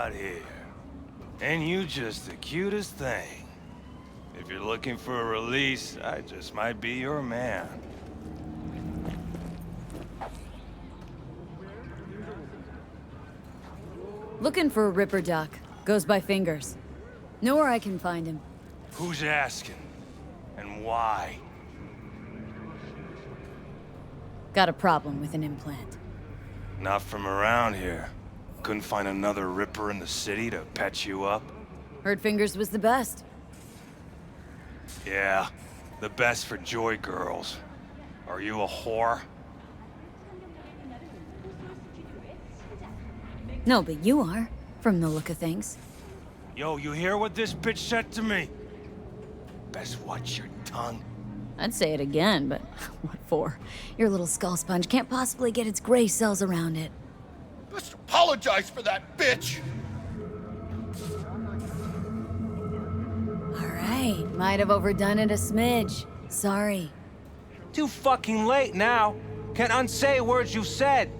out here. And you just the cutest thing. If you're looking for a release, I just might be your man. Looking for a Ripper Doc. Goes by Fingers. Know where I can find him. Who's asking? And why? Got a problem with an implant. Not from around here. Couldn't find another Ripper in the city to patch you up? Heard Fingers was the best. Yeah, the best for Joy girls. Are you a whore? No, but you are, from the look of things. Yo, you hear what this bitch said to me? Best watch your tongue. I'd say it again, but what for? Your little skull sponge can't possibly get its gray cells around it. Just apologize for that, bitch! All right, might have overdone it a smidge. Sorry. Too fucking late now. Can't unsay words you said.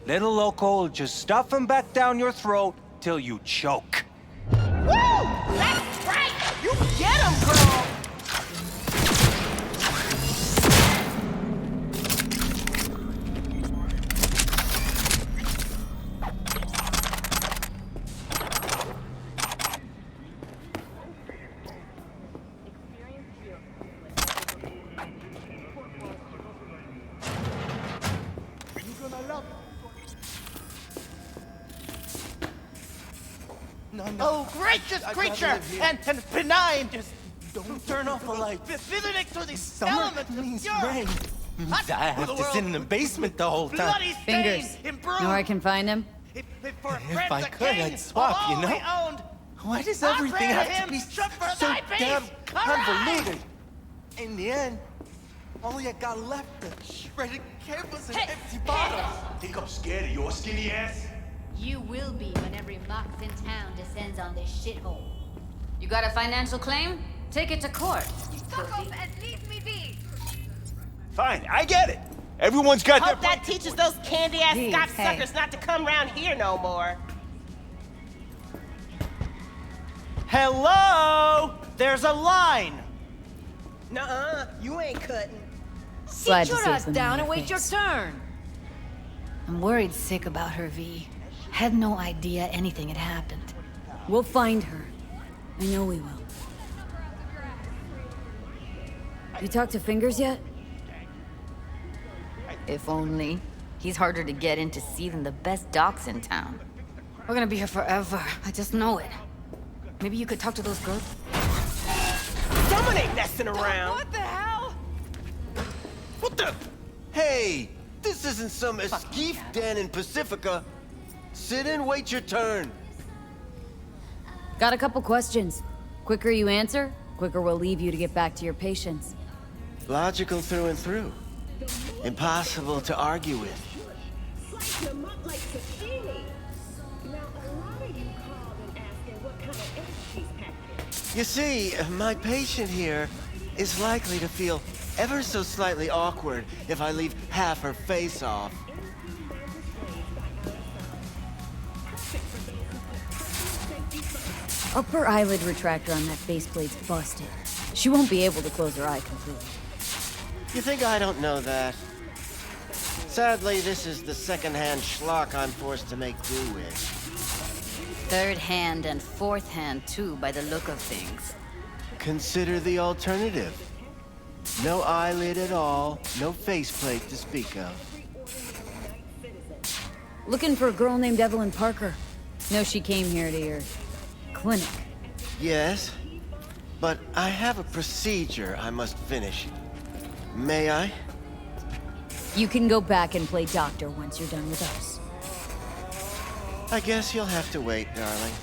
Little Loco will just stuff him back down your throat till you choke. Woo! That's right! You get him, girl! Oh, gracious creature! And benign! Just Don't turn off the light. visiting to the Summer element means of pure rain. Means I have to sit in the basement the whole time. bloody Fingers. stains imbrued. Know where I can find him? If for a If friend I the could, king I'd swap, of you all know? he owned. Why does I everything pray to have him to be should for so thy peace damn arise. convoluted? In the end, all I got left are shredded cables and empty bottles. Think I'm scared of your skinny ass? You will be when every mox in town descends on this shithole. You got a financial claim? Take it to court, you filthy. and leave me be. Fine, I get it. Everyone's got Hope their... that teaches those candy-ass Geez, cocksuckers hey. not to come round here no more. Hello? There's a line. Nuh-uh, you ain't cutting. Glad Sit to your see ass something down on and your wait your face. turn. I'm worried sick about her, V. Had no idea anything had happened. We'll find her. I know we will. You talked to Fingers yet? If only. He's harder to get in to see than the best docs in town. We're gonna be here forever. I just know it. Maybe you could talk to those girls? Someone ain't messing around. What the hell? What the? Hey, this isn't some escape den in Pacifica. Sit and wait your turn. Got a couple questions. Quicker you answer, quicker we'll leave you to get back to your patients. Logical through and through. Impossible to argue with. You see, my patient here is likely to feel ever so slightly awkward if I leave half her face off. Upper eyelid retractor on that faceplate's busted. She won't be able to close her eye completely. You think I don't know that? Sadly, this is the second-hand schlock I'm forced to make do with. Third hand and fourth hand, too, by the look of things. Consider the alternative. No eyelid at all, no faceplate to speak of. Looking for a girl named Evelyn Parker. Know she came here to your clinic. Yes, but I have a procedure I must finish. May I? You can go back and play doctor once you're done with us. I guess you'll have to wait, darling.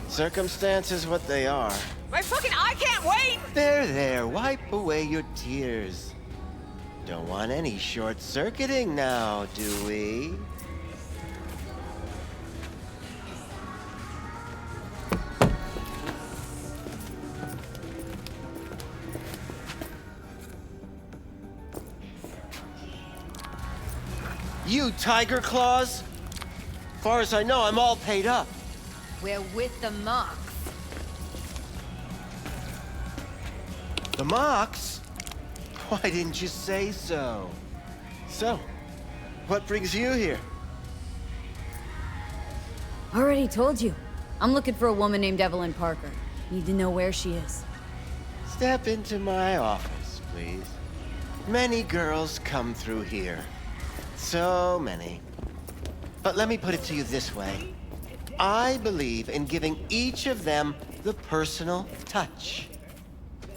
Circumstances what they are. My fucking eye can't wait! There, wipe away your tears. Don't want any short-circuiting now, do we? You tiger claws? Far as I know, I'm all paid up. We're with the Mox. The Mox? Why didn't you say so? So, what brings you here? Already told you. I'm looking for a woman named Evelyn Parker. Need to know where she is. Step into my office, please. Many girls come through here. So many. But let me put it to you this way. I believe in giving each of them the personal touch.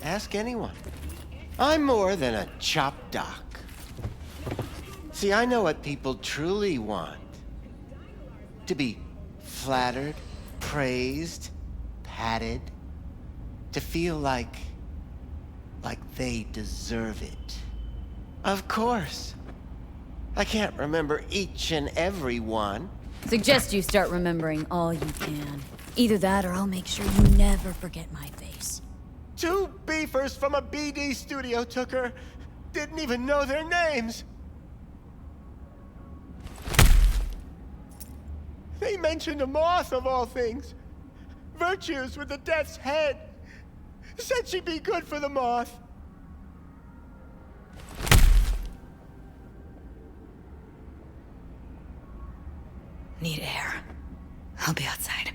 Ask anyone. I'm more than a chop doc. See, I know what people truly want. To be flattered, praised, patted. To feel like they deserve it. Of course. I can't remember each and every one. Suggest you start remembering all you can. Either that or I'll make sure you never forget my face. 2 beefers from a BD studio took her. Didn't even know their names. They mentioned a moth of all things. Virtues with the death's head. Said she'd be good for the moth. Need air. I'll be outside.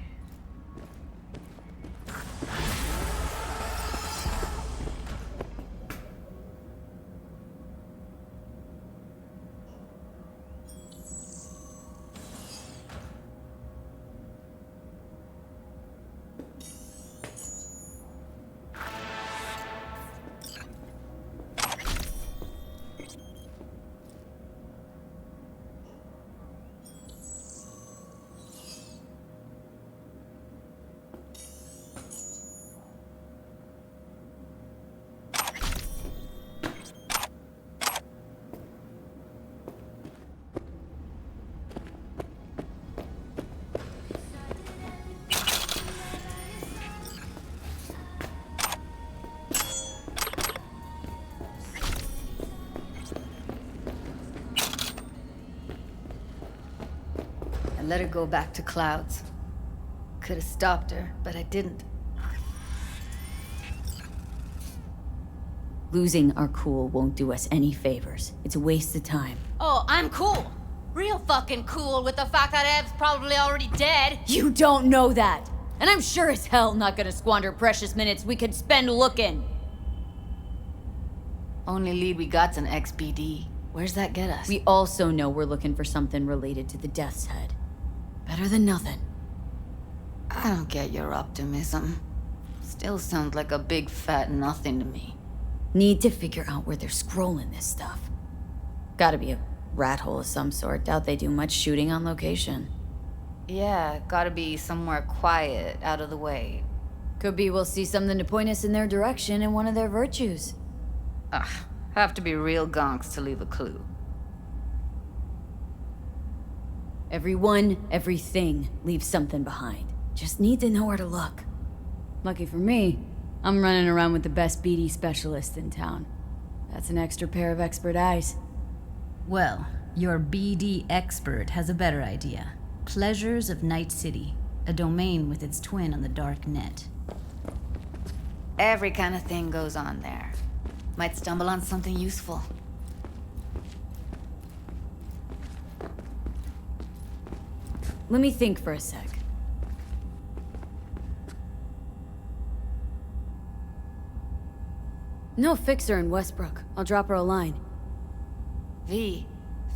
Let her go back to Clouds. Could have stopped her, but I didn't. Losing our cool won't do us any favors. It's a waste of time. Oh, I'm cool. Real fucking cool with the fact that Eb's probably already dead. You don't know that! And I'm sure as hell not gonna squander precious minutes we could spend looking. Only lead we got's an XBD. Where's that get us? We also know we're looking for something related to the Death's Head. Better than nothing. I don't get your optimism. Still sounds like a big fat nothing to me. Need to figure out where they're scrolling this stuff. Gotta be a rat hole of some sort. Doubt they do much shooting on location. Yeah, gotta be somewhere quiet, out of the way. Could be we'll see something to point us in their direction in one of their virtues. Ugh, have to be real gonks to leave a clue. Everyone, everything leaves something behind. Just need to know where to look. Lucky for me, I'm running around with the best BD specialist in town. That's an extra pair of expert eyes. Well, your BD expert has a better idea. Pleasures of Night City, a domain with its twin on the dark net. Every kind of thing goes on there. Might stumble on something useful. Let me think for a sec. No fixer in Westbrook. I'll drop her a line. V,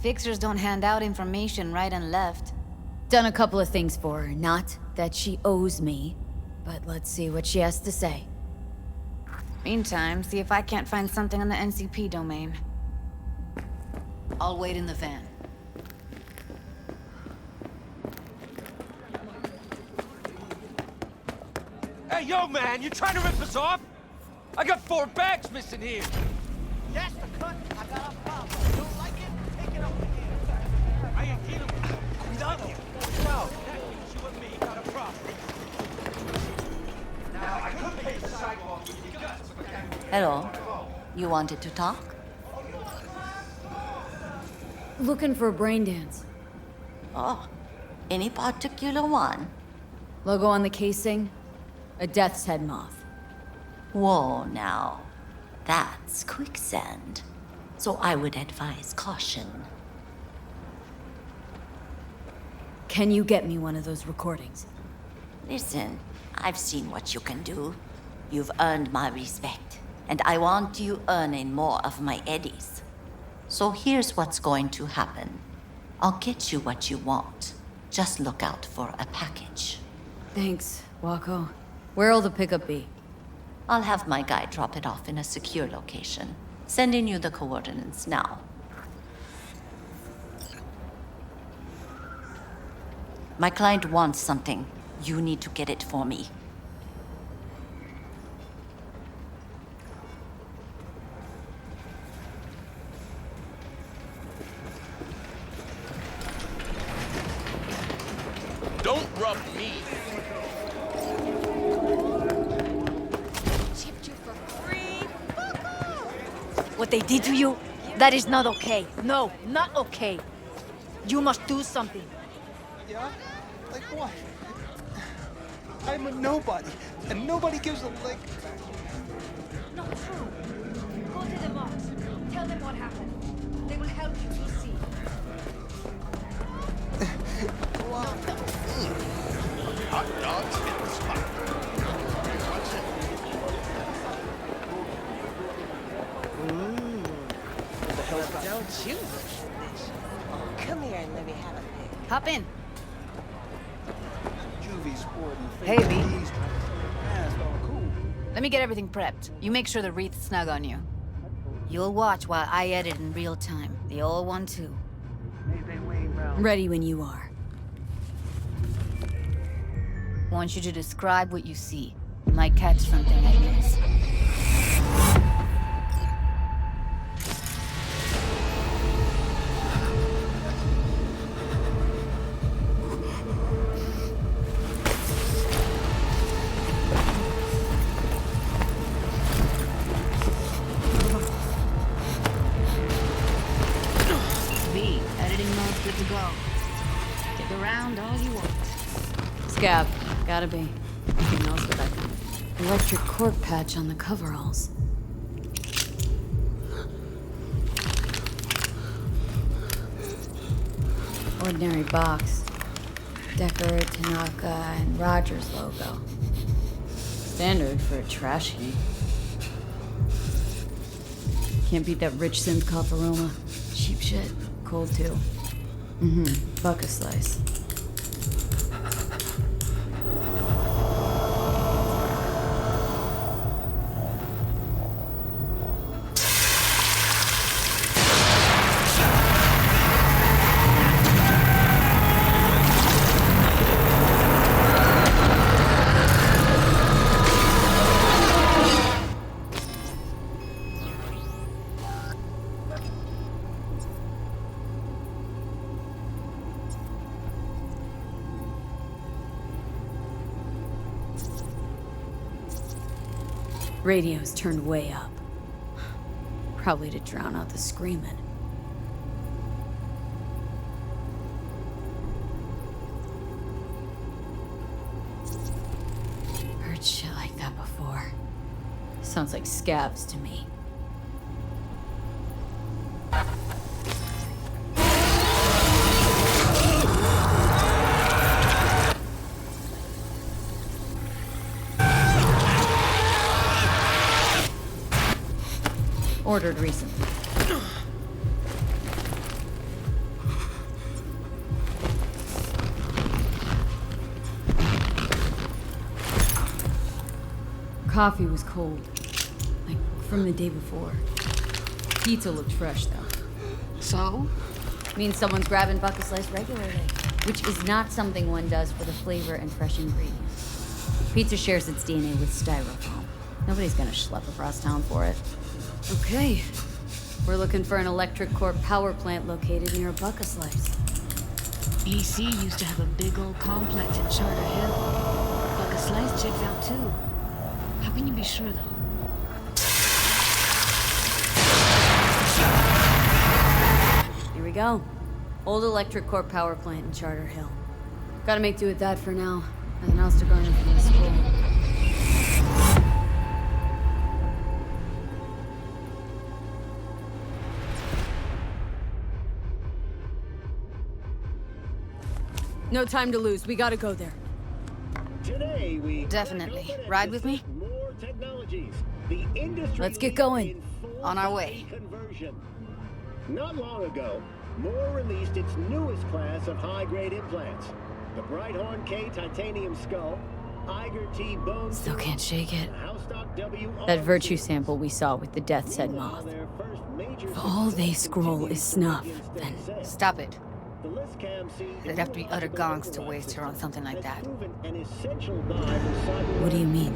fixers don't hand out information right and left. Done a couple of things for her. Not that she owes me, but let's see what she has to say. Meantime, see if I can't find something on the NCP domain. I'll wait in the van. Hey, yo, man, you trying to rip us off? I got 4 bags missing here. That's the cut. I got a problem. You don't like it? Take it over here. I ain't kidding. Cuidado. No. That means you and me got a problem. Now, I could pay the sidewalk with your guts if I can't. Hello. You wanted to talk? Looking for a brain dance. Oh, Any particular one? Logo on the casing? A death's head moth. Whoa, now. That's quicksand. So I would advise caution. Can you get me one of those recordings? Listen, I've seen what you can do. You've earned my respect, and I want you earning more of my eddies. So here's what's going to happen. I'll get you what you want. Just look out for a package. Thanks, Wako. Where'll the pickup be? I'll have my guy drop it off in a secure location. Sending you the coordinates now. My client wants something. You need to get it for me. Don't rub me. Tipped you for free. Fuck off. What they did to you, that is not okay. No, not okay. You must do something. Yeah? Like what? I'm a nobody, and nobody gives a lick. Not true. Go to the box. Tell them what happened. They will help you. You'll see. Hot dogs in the spot. What the hell's that? Don't you, bitch. Come here and let me have a pic. Hop in. Juvie sporting. Hey, B. That's all cool. Let me get everything prepped. You make sure the wreath's snug on you. You'll watch while I edit in real time. The old one, too. Ready when you are. Want you to describe what you see. You might catch something I miss. B, editing mode's good to go. Stick around all you want. Scab. Gotta be. Anything else with that electric cork patch on the coveralls? Ordinary box. Decker, Tanaka, and Rogers logo. Standard for a trash heap. Can't beat that rich synth cop aroma. Cheap shit. Cold too. Buck a slice. Radio's turned way up. Probably to drown out the screaming. Heard shit like that before. Sounds like scabs to me. Ordered recently. Coffee was cold. Like from the day before. Pizza looked fresh though. So? Means someone's grabbing Buck a Slice regularly. Which is not something one does for the flavor and fresh ingredients. Pizza shares its DNA with styrofoam. Nobody's gonna schlep across town for it. Okay. We're looking for an electric core power plant located near a Buck a Slice. EC used to have a big old complex in Charter Hill. Buck a Slice checks out too. How can you be sure though? Here we go. Old electric core power plant in Charter Hill. Gotta make do with that for now. Nothing else to garner from the school. No time to lose. We gotta go there. Today we Definitely. Ride with me? more technologies. The industry Let's get going. On our way. Conversion. Not long ago, Moore released its newest class of high-grade implants. The Brighthorn K titanium skull, Iger T bone. Still can't shake it. Housestock W That virtue sample we saw with the Death's Head moth. If all they scroll is snuff, then... Stop it. They'd have to be utter gonks to waste her on something like that. What do you mean?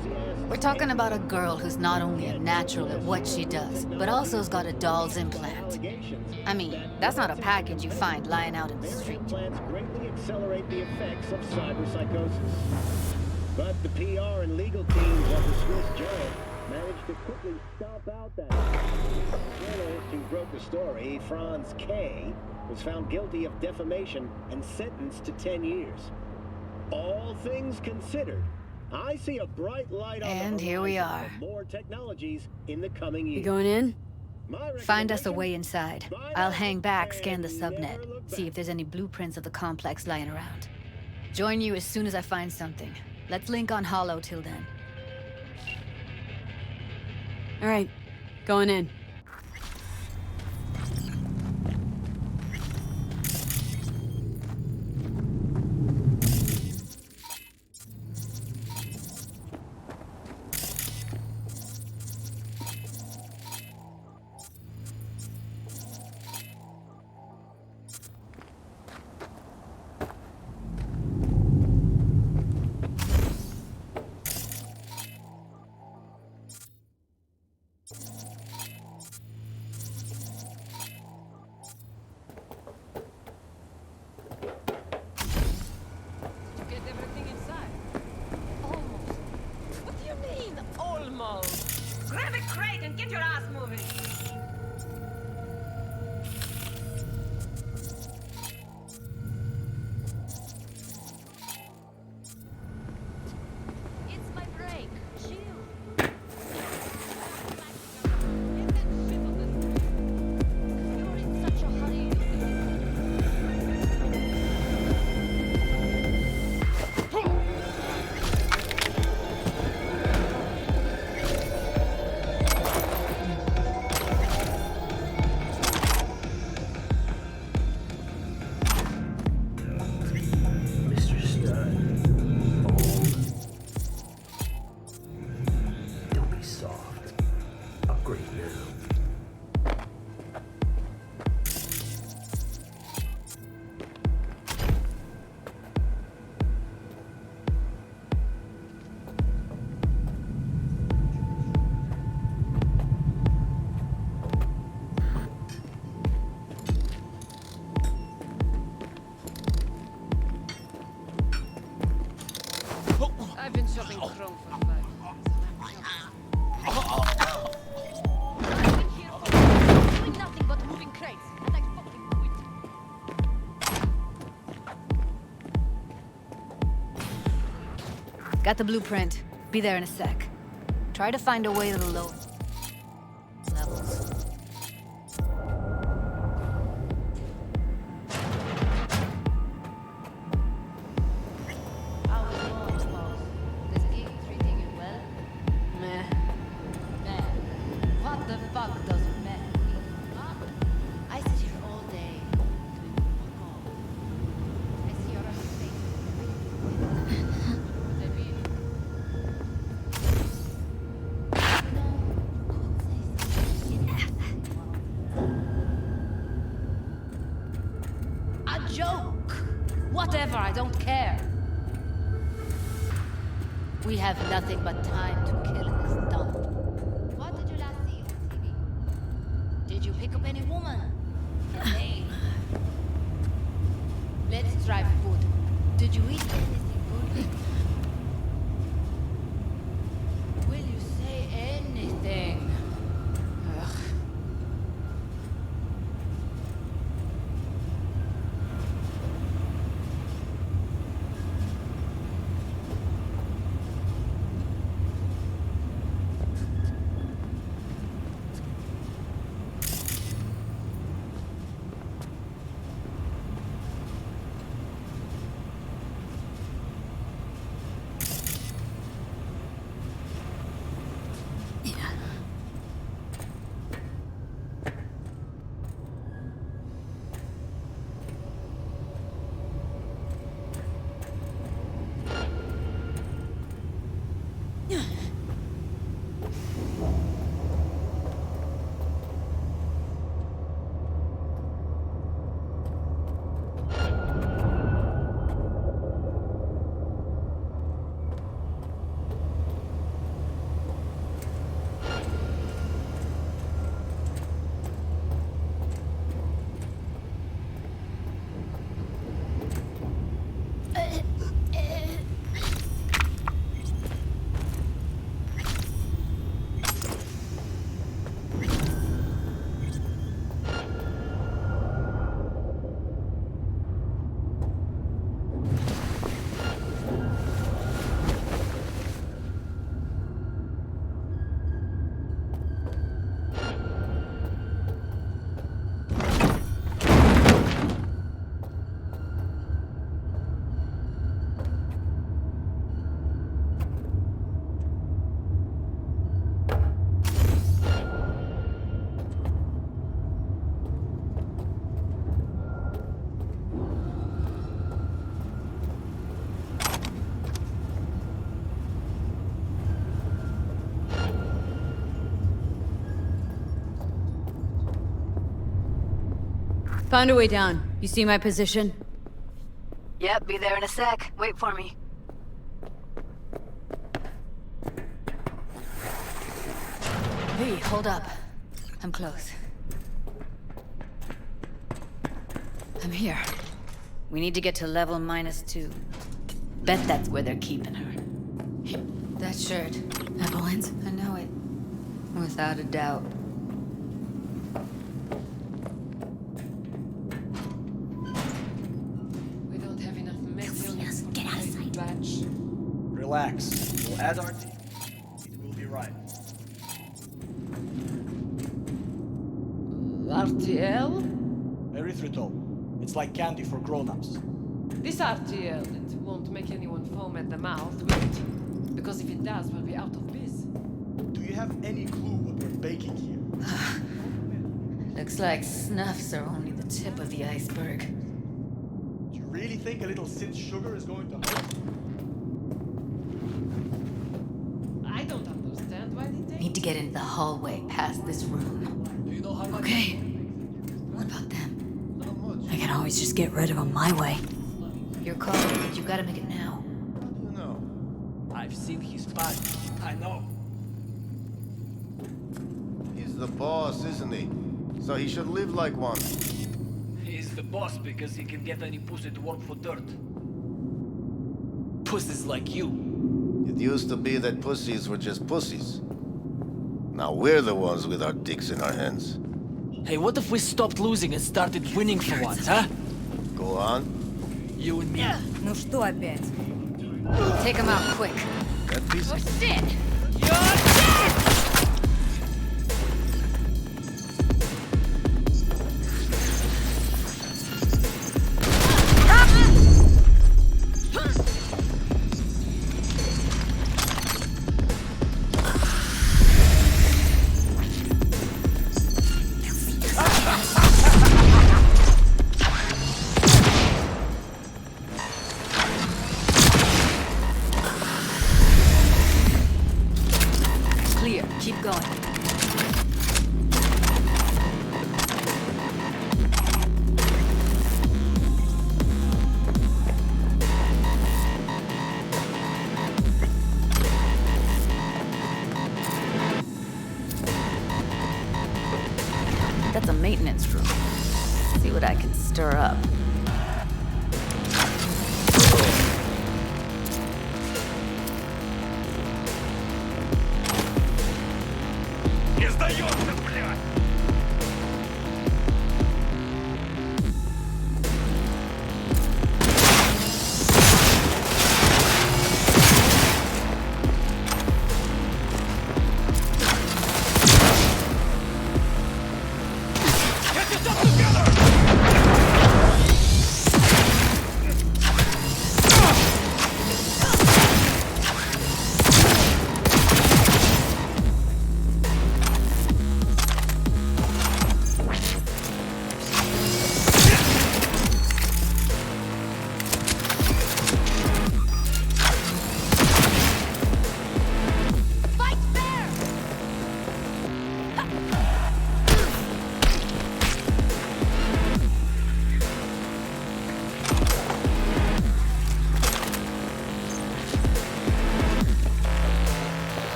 We're talking about a girl who's not only a natural at what she does, but also has got a doll's implant. I mean, that's not a package you find lying out in the street. Implants greatly accelerate the effects of cyberpsychosis. But the PR and legal teams of the Swiss Giant managed to quickly stomp out that. The journalist who broke the story, Franz K., was found guilty of defamation and sentenced to 10 years. All things considered, I see a bright light on And the here we horizon are. for more technologies in the coming years. You going in? Find us a way inside. I'll hang back, scan the subnet, see if there's any blueprints of the complex lying around. Join you as soon as I find something. Let's link on Hollow till then. All right, going in. Grab a crate and get your ass moving! It's my break. Chill. You're in such a hurry. Mr. Stein. Don't be soft. Upgrade now. I've been shopping Chrome for 5 years. I've been here for doing nothing but moving crates. Like fucking quit. Got the blueprint. Be there in a sec. Try to find a way to the low levels. How was yours, boss? This gig treating you well? Meh. Meh. What the fuck does meh mean? Huh? I sit here all day doing fuck all. I see your other face. David. A joke! Whatever, I don't care. We have nothing but time to kill in this dump. What did you last see on TV? Did you pick up any woman? Hey. Let's try food. Did you eat anything good? Will you say anything? Ugh. Found a way down. You see my position? Yep, be there in a sec. Wait for me. V, hold up. I'm close. I'm here. We need to get to level -2. Bet that's where they're keeping her. That shirt. Evelyn's? I know it. Without a doubt. We don't have enough materials. Get out of sight. Batch. Relax. We'll add our team. It will be right. RTL? Erythritol. It's like candy for grown-ups. This RTL, it won't make anyone foam at the mouth, will it? Because if it does, we'll be out of biz. Do you have any clue what we're baking here? Looks like snuffs are only the tip of the iceberg. Do you really think a little synth sugar is going to hurt? I don't understand why they take. Need to get into the hallway past this room. Do you know how much? Okay. What about them? Not much. I can always just get rid of them my way. Your call, but you gotta make it now. How do you know? I've seen his body. I know. He's the boss, isn't he? So he should live like one. He's the boss because he can get any pussy to work for dirt. Pussies like you. It used to be that pussies were just pussies. Now we're the ones with our dicks in our hands. Hey, what if we stopped losing and started winning for once, huh? Go on. You and me. Ну что опять? Take him out quick. That piece of Shit! Clear. Keep going. That's a maintenance room. See what I can stir up. Не сдается, блядь! Get yourself together!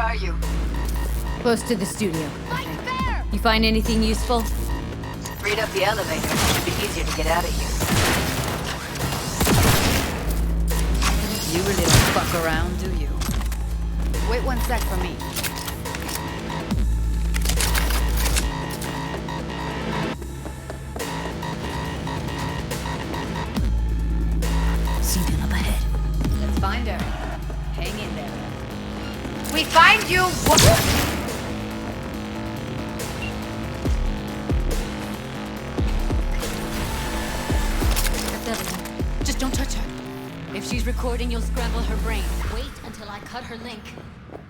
are you? Close to the studio. You find anything useful? Freed up the elevator. It'd be easier to get out of here. You really don't fuck around, do you? Wait 1 sec for me. Signal up ahead. Let's find her. Hang in there. We find you! Just don't touch her. If she's recording, you'll scramble her brain. Wait until I cut her link.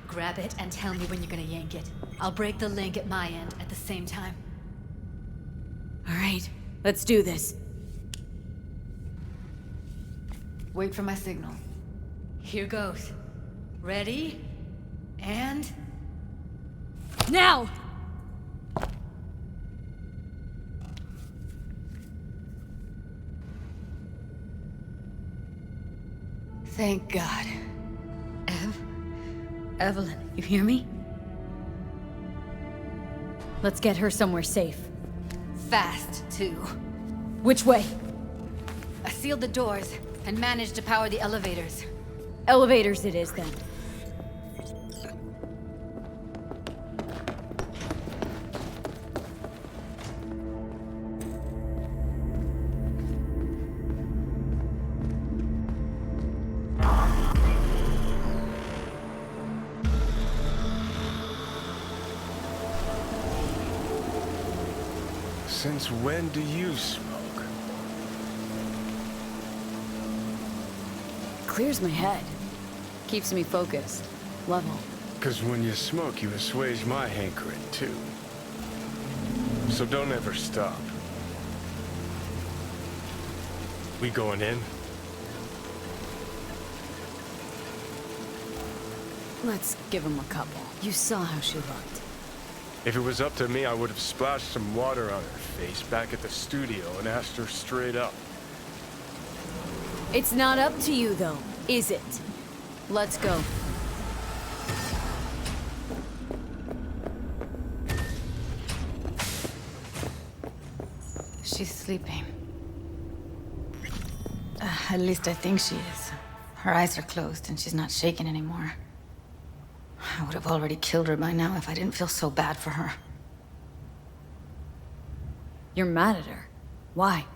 Grab it and tell me when you're gonna yank it. I'll break the link at my end at the same time. All right, let's do this. Wait for my signal. Here goes. Ready? And... now! Thank God. Evelyn, you hear me? Let's get her somewhere safe. Fast, too. Which way? I sealed the doors and managed to power the elevators. Elevators it is, then. Since when do you smoke? Clears my head. Keeps me focused. Level. Because when you smoke, you assuage my hankering, too. So don't ever stop. We going in? Let's give him a couple. You saw how she looked. If it was up to me, I would have splashed some water on her face back at the studio and asked her straight up. It's not up to you, though, is it? Let's go. She's sleeping. At least I think she is. Her eyes are closed and she's not shaking anymore. I would have already killed her by now if I didn't feel so bad for her. You're mad at her. Why?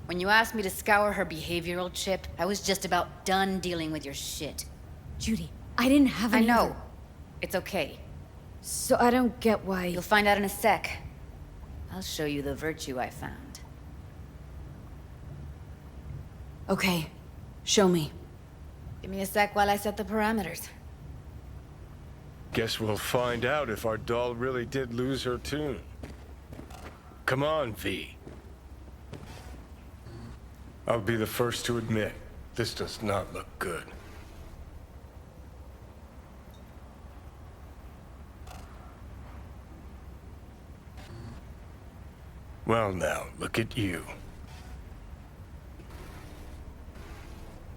When you asked me to scour her behavioral chip, I was just about done dealing with your shit. Judy, I didn't have any... I know. It's okay. So I don't get why... You'll find out in a sec. I'll show you the virtue I found. Okay. Show me. Give me a sec while I set the parameters. Guess we'll find out if our doll really did lose her tune. Come on, V. I'll be the first to admit, this does not look good. Well now, look at you.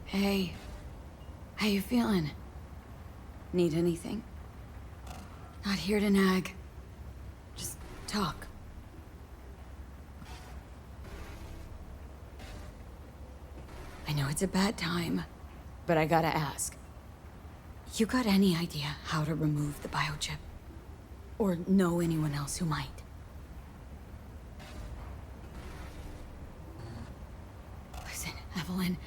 Hey. How you feeling? Need anything? Not here to nag. Just talk. I know it's a bad time, but I gotta ask. You got any idea how to remove the biochip? Or know anyone else who might? Listen, Evelyn,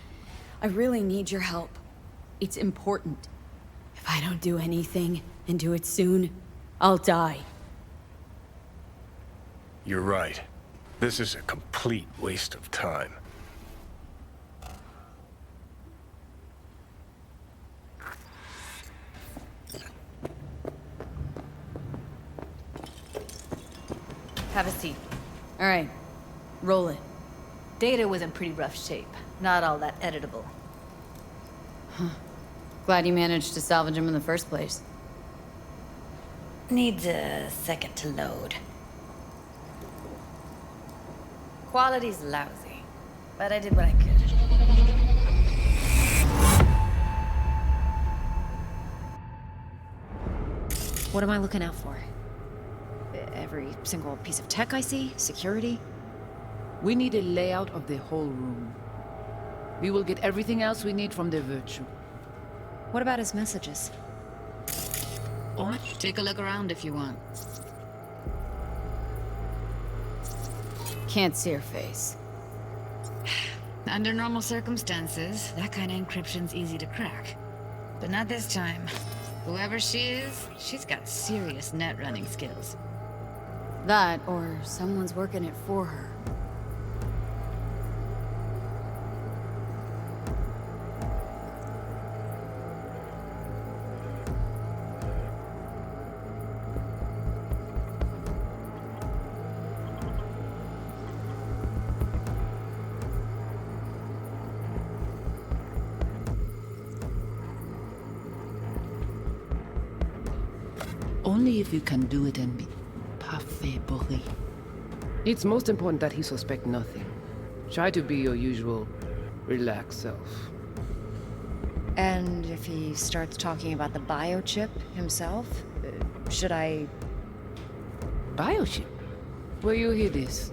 I really need your help. It's important. If I don't do anything, and do it soon, I'll die. You're right. This is a complete waste of time. Have a seat. All right. Roll it. Data was in pretty rough shape. Not all that editable. Huh. Glad you managed to salvage him in the first place. Needs a second to load. Quality's lousy, but I did what I could. What am I looking out for? Every single piece of tech I see? Security? We need a layout of the whole room. We will get everything else we need from the virtue. What about his messages? Take a look around if you want. Can't see her face. Under normal circumstances, that kind of encryption's easy to crack. But not this time. Whoever she is, she's got serious net running skills. That, or someone's working it for her. Only if you can do it and be parfait bourré. It's most important that he suspect nothing. Try to be your usual, relaxed self. And if he starts talking about the biochip himself, should I... Biochip? Where you hear this?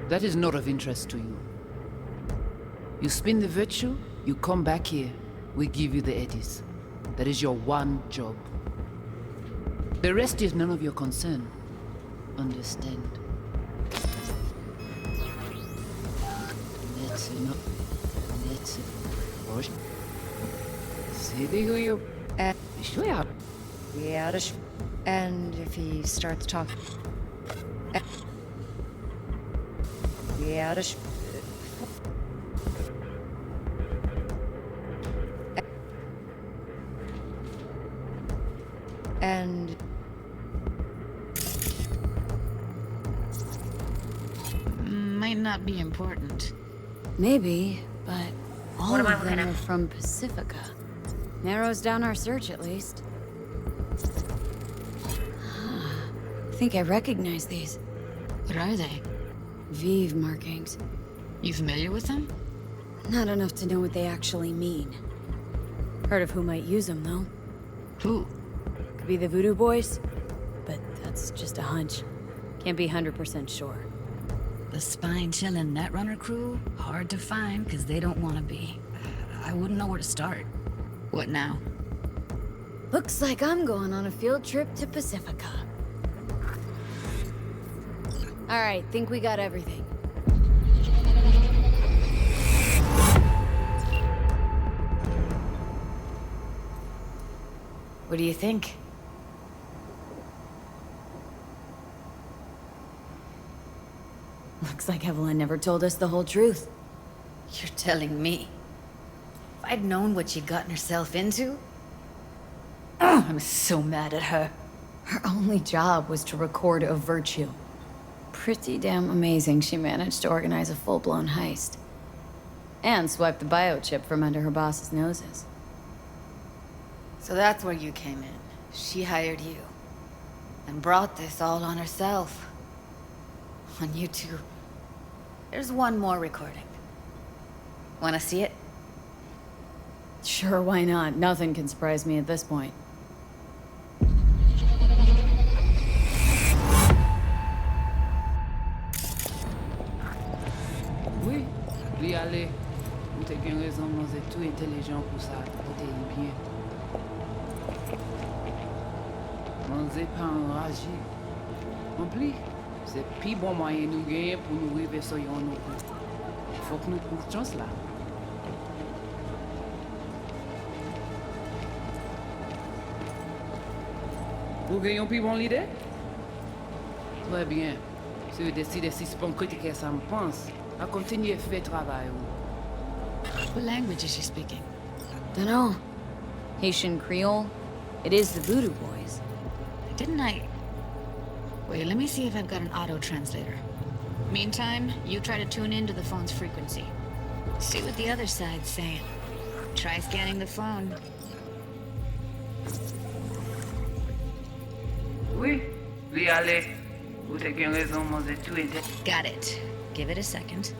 That is not of interest to you. You spin the virtue, you come back here, we give you the eddies. That is your one job. The rest is none of your concern. Understand? And if he starts talking... And... Might not be important. Maybe, but all What am I of them looking are at? from Pacifica. Narrows down our search, at least. I think I recognize these. What are they? Vive markings. You familiar with them? Not enough to know what they actually mean. Heard of who might use them, though. Who? Could be the Voodoo Boys, but that's just a hunch. Can't be 100% sure. The spine-chilling Netrunner crew? Hard to find, because they don't want to be. I wouldn't know where to start. What now? Looks like I'm going on a field trip to Pacifica. Alright, think we got everything. What do you think? Looks like Evelyn never told us the whole truth. You're telling me? If I'd known what she'd gotten herself into... Ugh, I'm so mad at her. Her only job was to record a virtue. Pretty damn amazing she managed to organize a full-blown heist. And swipe the biochip from under her boss's noses. So that's where you came in. She hired you. And brought this all on herself. On you two. There's one more recording. Wanna see it? Sure, why not? Nothing can surprise me at this point. Oui, lui aller. Ou t'as bien raison, moi c'est tout intelligent pour ça. T'es bien. Moi c'est pas enragé. En plus, c'est le plus bon moyen nous gagner pour nous arriver sur yon nous. Il faut que nous trouvions chance là. Vous gagnez plus bon l'idée? Très bien. Si vous décidez si c'est bon critiquer ça me pense, à continuer à faire travail. What language is she speaking? Dunno. Haitian Creole? It is the Voodoo Boys. Didn't I... Wait, let me see if I've got an auto-translator. Meantime, you try to tune into the phone's frequency. See what the other side's saying. Try scanning the phone. Oui, lui aller. Vous avez bien raison, moi c'est tout intelligent. Got it. Give it a second.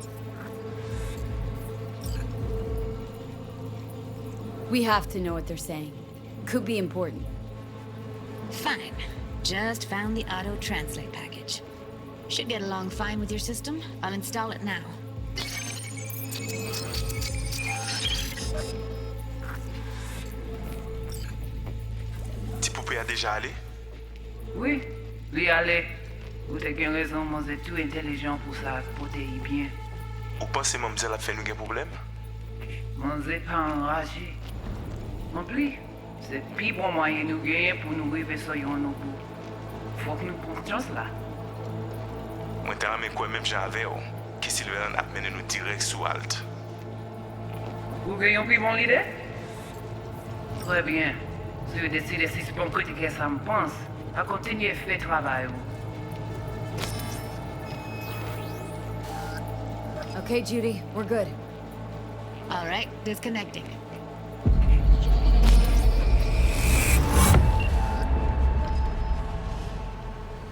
We have to know what they're saying. Could be important. Fine. Just found the auto translate package. Should get along fine with your system. I'll install it now. Ti poupée a déjà allé? Oui, lui allez. Vous avez raison, moi c'est tout intelligent pour ça, pour te y bien. Ou pensez mademoiselle a fait nous un problème? Moi c'est pas enragé. Non plus, c'est plus bon moyen nous gagner pour nous arriver sur nos bout. Faut que nous prenions chance là. Moi t'ai ramé quoi même j'avais, que Sylvain a mené nous direct sous Alt. Vous gagnez plus bon l'idée? Très bien. Si vous décidez si c'est bon que ça me pense, à continuer à faire le travail. Okay, Judy, we're good. All right, disconnecting.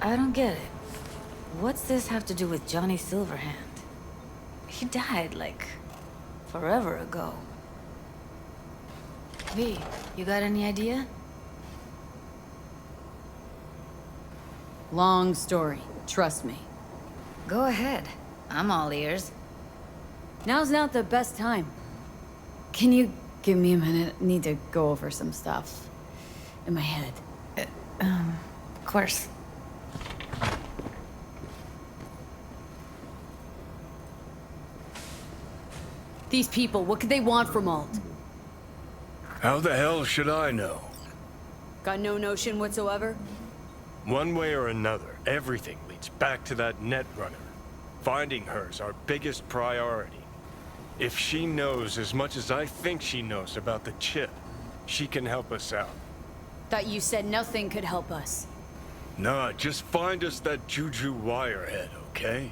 I don't get it. What's this have to do with Johnny Silverhand? He died, like, forever ago. V, you got any idea? Long story, trust me. Go ahead. I'm all ears. Now's not the best time. Can you give me a minute? I need to go over some stuff in my head. Of course. These people, what could they want from Alt? How the hell should I know? Got no notion whatsoever? One way or another, everything leads back to that Netrunner. Finding her's our biggest priority. If she knows as much as I think she knows about the chip, she can help us out. Thought you said nothing could help us. Nah, just find us that Juju Wirehead, okay?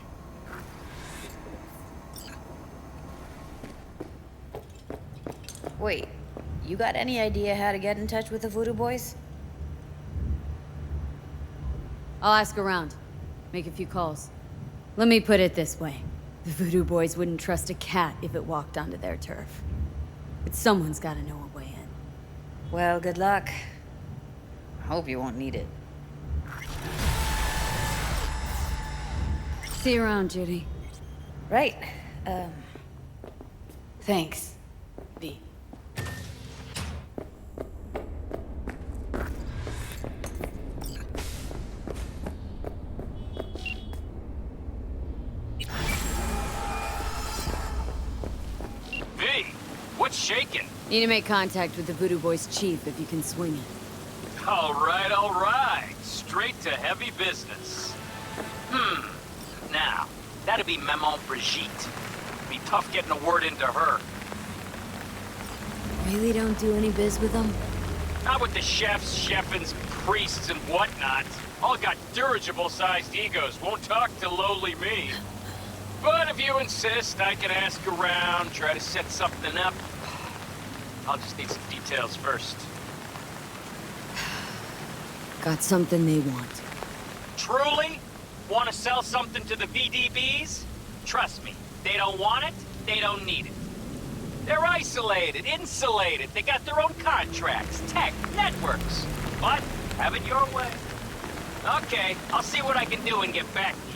Wait, you got any idea how to get in touch with the Voodoo Boys? I'll ask around. Make a few calls. Let me put it this way. The Voodoo Boys wouldn't trust a cat if it walked onto their turf. But someone's gotta know a way in. Well, good luck. I hope you won't need it. See you around, Judy. Right. Thanks, V. What's shaking? Need to make contact with the Voodoo Boys chief if you can swing it. All right. Straight to heavy business. Now, that'd be Maman Brigitte. Be tough getting a word into her. Really don't do any biz with them? Not with the chefs, chefins, priests, and whatnot. All got dirigible-sized egos, won't talk to lowly me. But if you insist, I can ask around, try to set something up. I'll just need some details first. Got something they want. Truly? Want to sell something to the VDBs? Trust me, they don't want it, they don't need it. They're isolated, insulated, they got their own contracts, tech, networks. But, have it your way. Okay, I'll see what I can do and get back to you.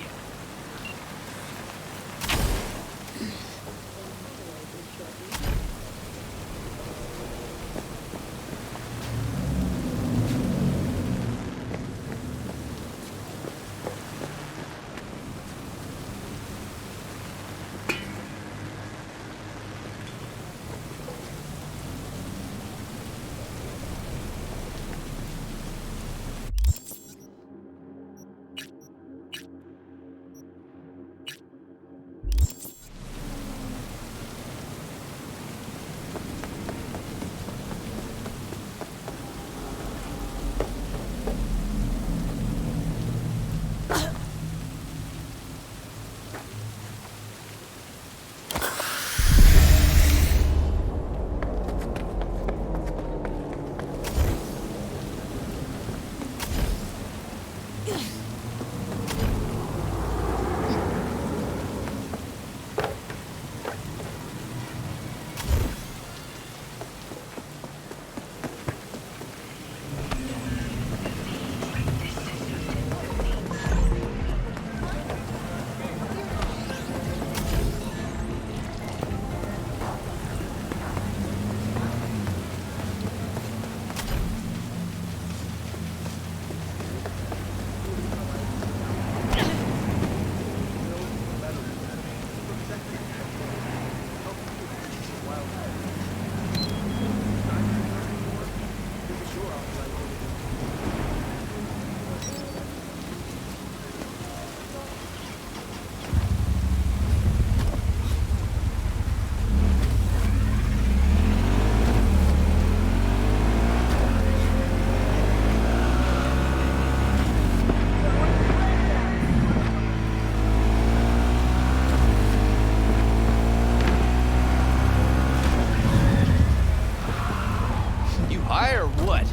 High or what?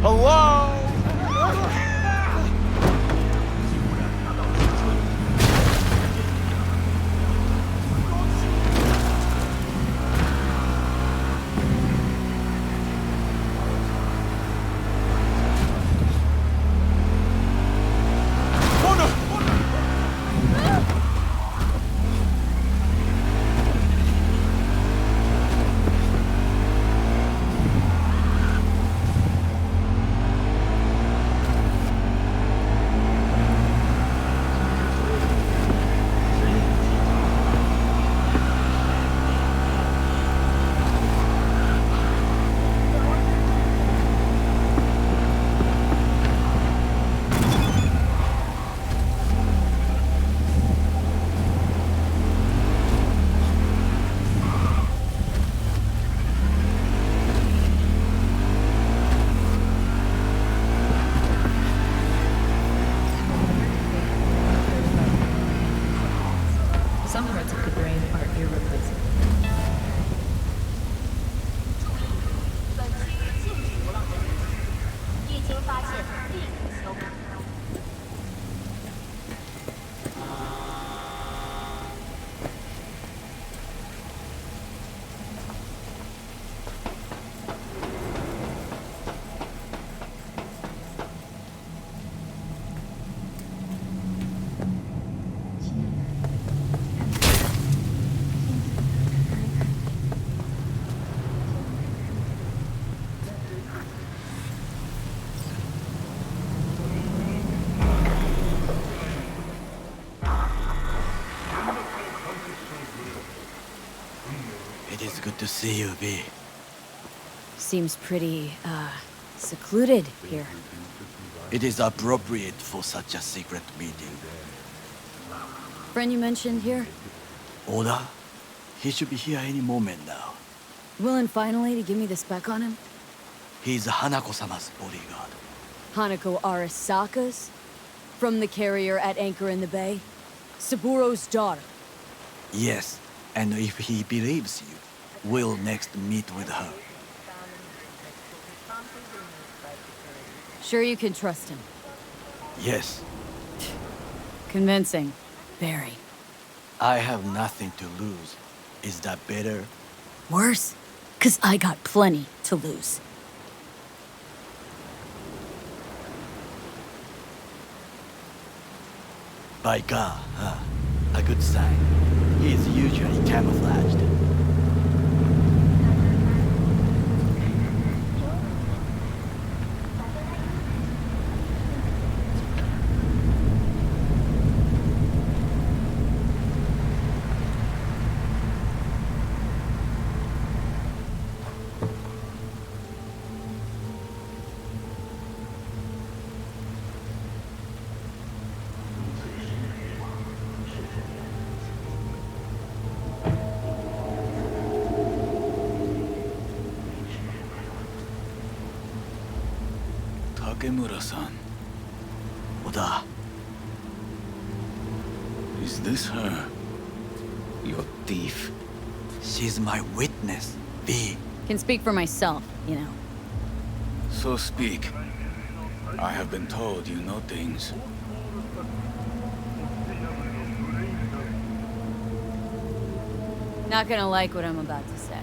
Hello? Some parts of the brain are irreplaceable. 一经发现，立即修改。 It is good to see you, V. Seems pretty, secluded here. It is appropriate for such a secret meeting. Friend you mentioned here? Oda? He should be here any moment now. Willing finally to give me the spec on him? He's Hanako-sama's bodyguard. Hanako Arasaka's? From the carrier at anchor in the bay? Saburo's daughter? Yes, and if he believes you, we'll next meet with her. Sure you can trust him? Yes, Convincing. Very. I have nothing to lose. Is that better? Worse? 'Cause I got plenty to lose. By God, huh? A good sign. He is usually camouflaged. Takemura-san. Oda. Is this her? Your thief. She's my witness, V. Can speak for myself, you know. So speak. I have been told you know things. Not gonna like what I'm about to say.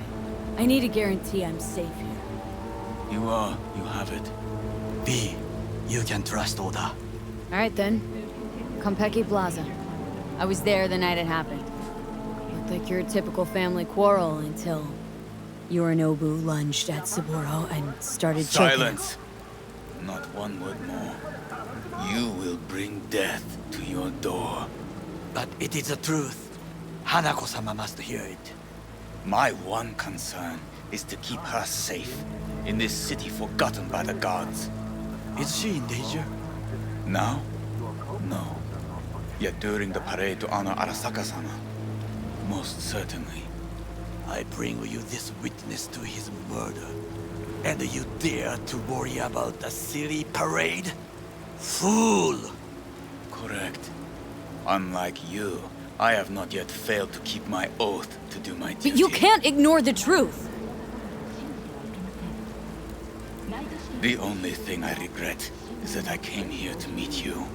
I need a guarantee I'm safe here. You are. You have it. V, you can trust Oda. Alright then. Konpeki Plaza. I was there the night it happened. Looked like your typical family quarrel until Yorinobu lunged at Saburo and started choking him. Silence! Not one word more. You will bring death to your door. But it is the truth. Hanako-sama must hear it. My one concern is to keep her safe in this city forgotten by the gods. Is she in danger? Now? No. Yet during the parade to honor Arasaka-sama, most certainly. I bring you this witness to his murder. And you dare to worry about the city parade? Fool! Correct. Unlike you, I have not yet failed to keep my oath to do my duty. But you can't ignore the truth! The only thing I regret is that I came here to meet you.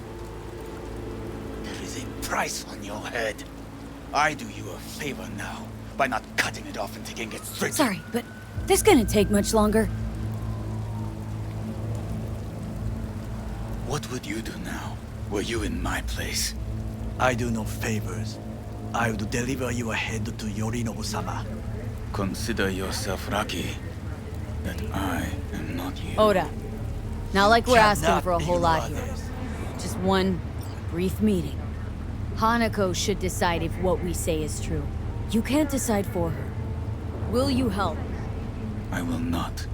There is a price on your head. I do you a favor now by not cutting it off and taking it straight. Sorry, but this gonna take much longer. What would you do now, were you in my place? I do no favors. I would deliver your head to Yorinobu-sama. Consider yourself lucky that I am not you. Oda, not like we're asking for a whole lot ignore here. this. Just one brief meeting. Hanako should decide if what we say is true. You can't decide for her. Will you help? I will not.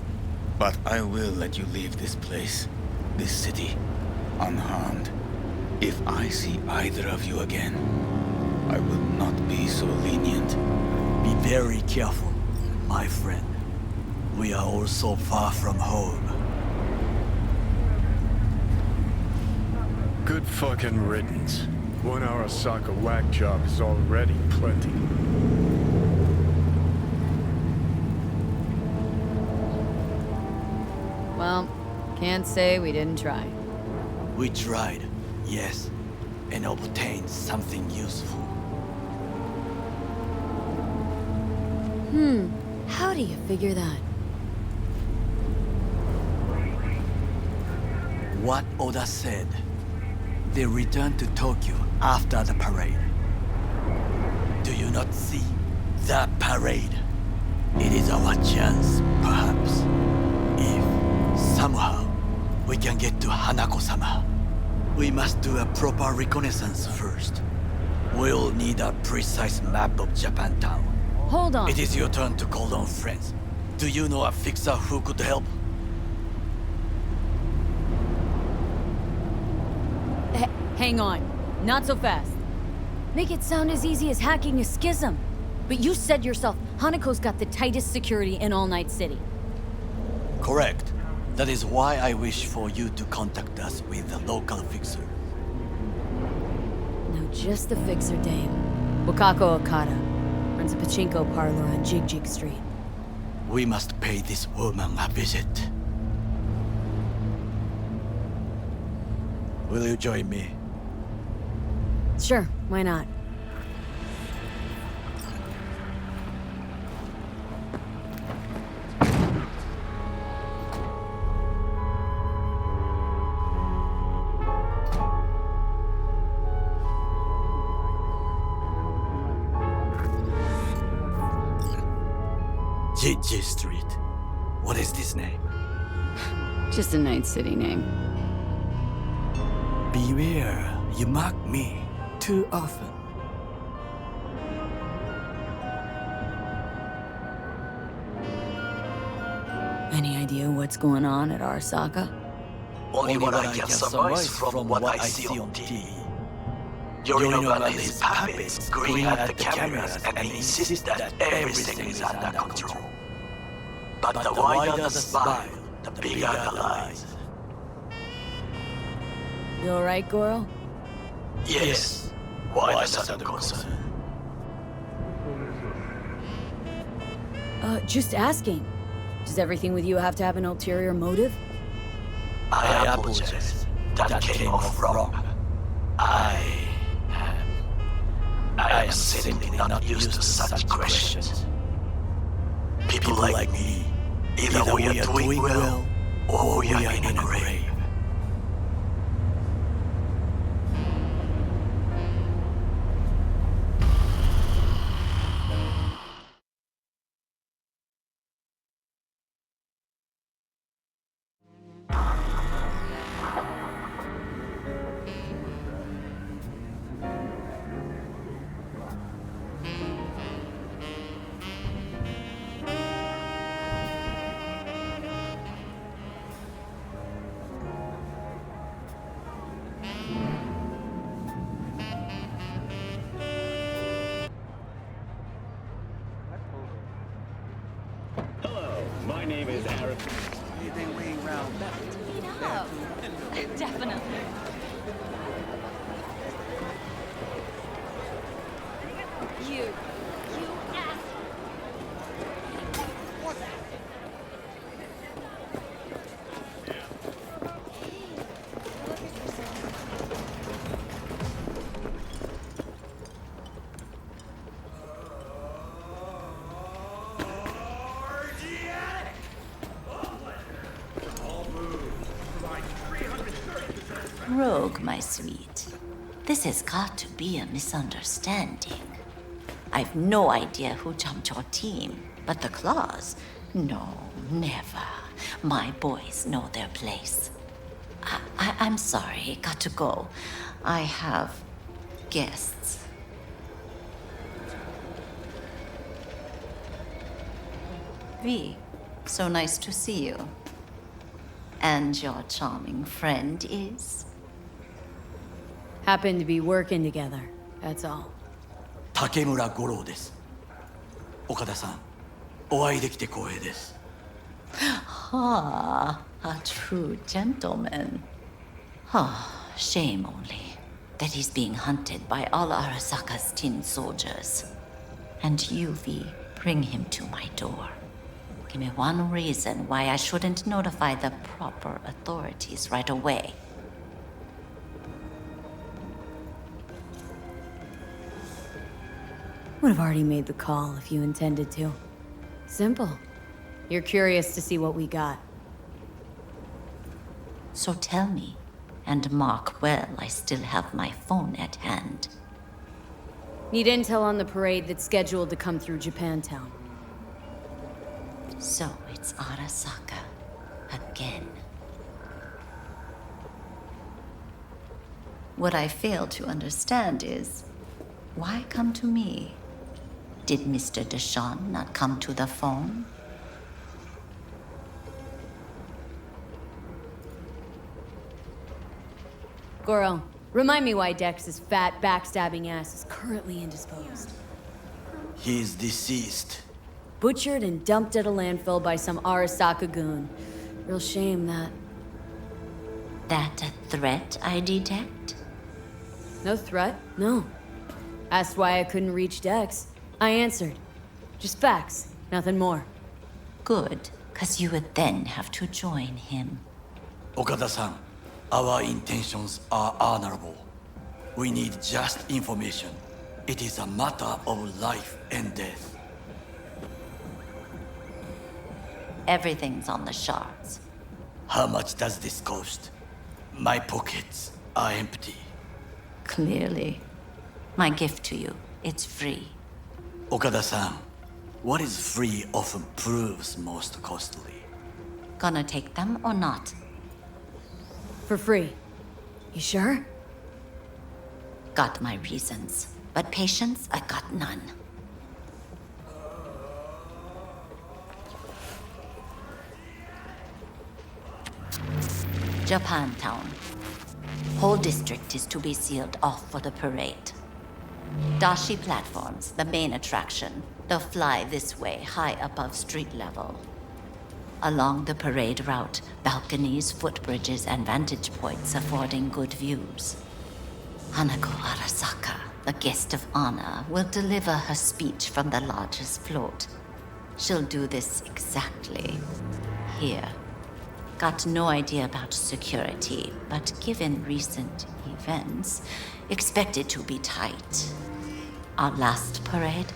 But I will let you leave this place, this city, unharmed. If I see either of you again, I will not be so lenient. Be very careful, my friend. We are all so far from home. Good fucking riddance. 1 Arasaka whack job is already plenty. Well, can't say we didn't try. We tried, yes, and obtained something useful. How do you figure that? What Oda said. They returned to Tokyo after the parade. Do you not see? The parade. It is our chance, perhaps. If, somehow, we can get to Hanako-sama. We must do a proper reconnaissance first. We'll need a precise map of Japantown. Hold on. It is your turn to call on friends. Do you know a fixer who could help? Hang on. Not so fast. Make it sound as easy as hacking a schism. But you said yourself, Hanako's got the tightest security in All Night City. Correct. That is why I wish for you to contact us with the local fixer. No, just the fixer dame. Wakako Okada. Runs a pachinko parlor on Jig Jig Street. We must pay this woman a visit. Will you join me? Sure, why not? Jiji Street. What is this name? Just a Night City name. Beware, you mock me too often. Any idea what's going on at Arasaka? Only what I can surmise from what I see on TV. Yorinobu and his puppets grin at the cameras and insist that everything is under control. But the wider the smile, the bigger the lies. You alright, Goro? Yes, why the sudden concern? Just asking. Does everything with you have to have an ulterior motive? I apologize. That came off wrong. I am simply not used to such questions. People like me, either we are doing well, or we are in a grave. name is Aaron. Anything laying around that? Definitely. You ass. Rogue, my sweet. This has got to be a misunderstanding. I've no idea who jumped your team, but the claws? No, never. My boys know their place. I'm sorry, got to go. I have guests. V, so nice to see you. And your charming friend is? Happen to be working together, that's all. 竹村五郎です。岡田さん、お会いできて光栄です。Ah, a true gentleman. Ah, shame only that he's being hunted by all Arasaka's tin soldiers. And you, V, bring him to my door. Give me one reason why I shouldn't notify the proper authorities right away. Would have already made the call if you intended to. Simple. You're curious to see what we got. So tell me, and mark well I still have my phone at hand. Need intel on the parade that's scheduled to come through Japantown. So it's Arasaka again. What I fail to understand is, why come to me? Did Mr. Deshawn not come to the phone? Goro, remind me why Dex's fat, backstabbing ass is currently indisposed. He is deceased. Butchered and dumped at a landfill by some Arasaka goon. Real shame that. That a threat I detect? No threat, no. Asked why I couldn't reach Dex. I answered. Just facts, nothing more. Good, because you would then have to join him. Okada-san, our intentions are honorable. We need just information. It is a matter of life and death. Everything's on the shards. How much does this cost? My pockets are empty. Clearly. My gift to you, it's free. Okada-san, what is free often proves most costly. Gonna take them or not? For free. You sure? Got my reasons, but patience, I got none. Japantown. Whole district is to be sealed off for the parade. Dashi platforms, the main attraction. They'll fly this way, high above street level. Along the parade route, balconies, footbridges, and vantage points affording good views. Hanako Arasaka, the guest of honor, will deliver her speech from the largest float. She'll do this exactly here. Got no idea about security, but given recent events, expect it to be tight. Our last parade,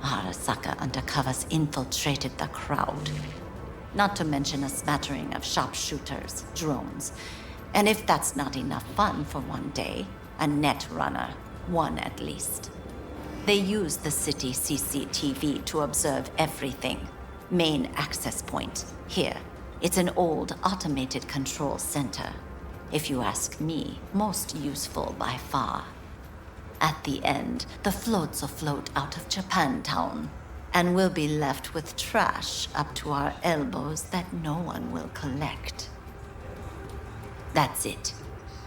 Arasaka undercovers infiltrated the crowd. Not to mention a smattering of sharpshooters, drones. And if that's not enough fun for one day, a net runner, one at least. They use the city CCTV to observe everything. Main access point, here. It's an old automated control center. If you ask me, most useful by far. At the end, the floats will float out of Japantown, and we'll be left with trash up to our elbows that no one will collect. That's it.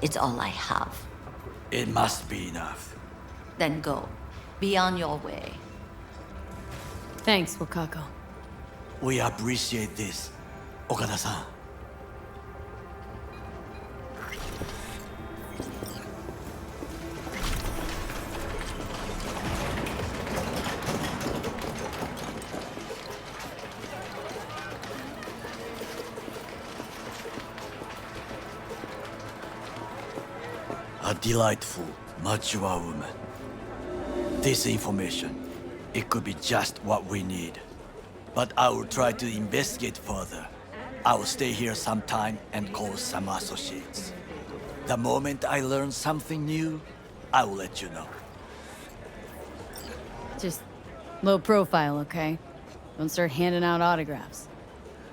It's all I have. It must be enough. Then go. Be on your way. Thanks, Wakako. We appreciate this, Okada-san. A delightful, mature woman. This information, it could be just what we need. But I will try to investigate further. I will stay here some time and call some associates. The moment I learn something new, I will let you know. Just low profile, okay? Don't start handing out autographs.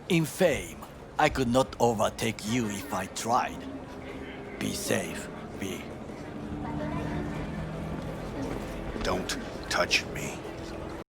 In fame, I could not overtake you if I tried. Be safe, B. Don't touch me.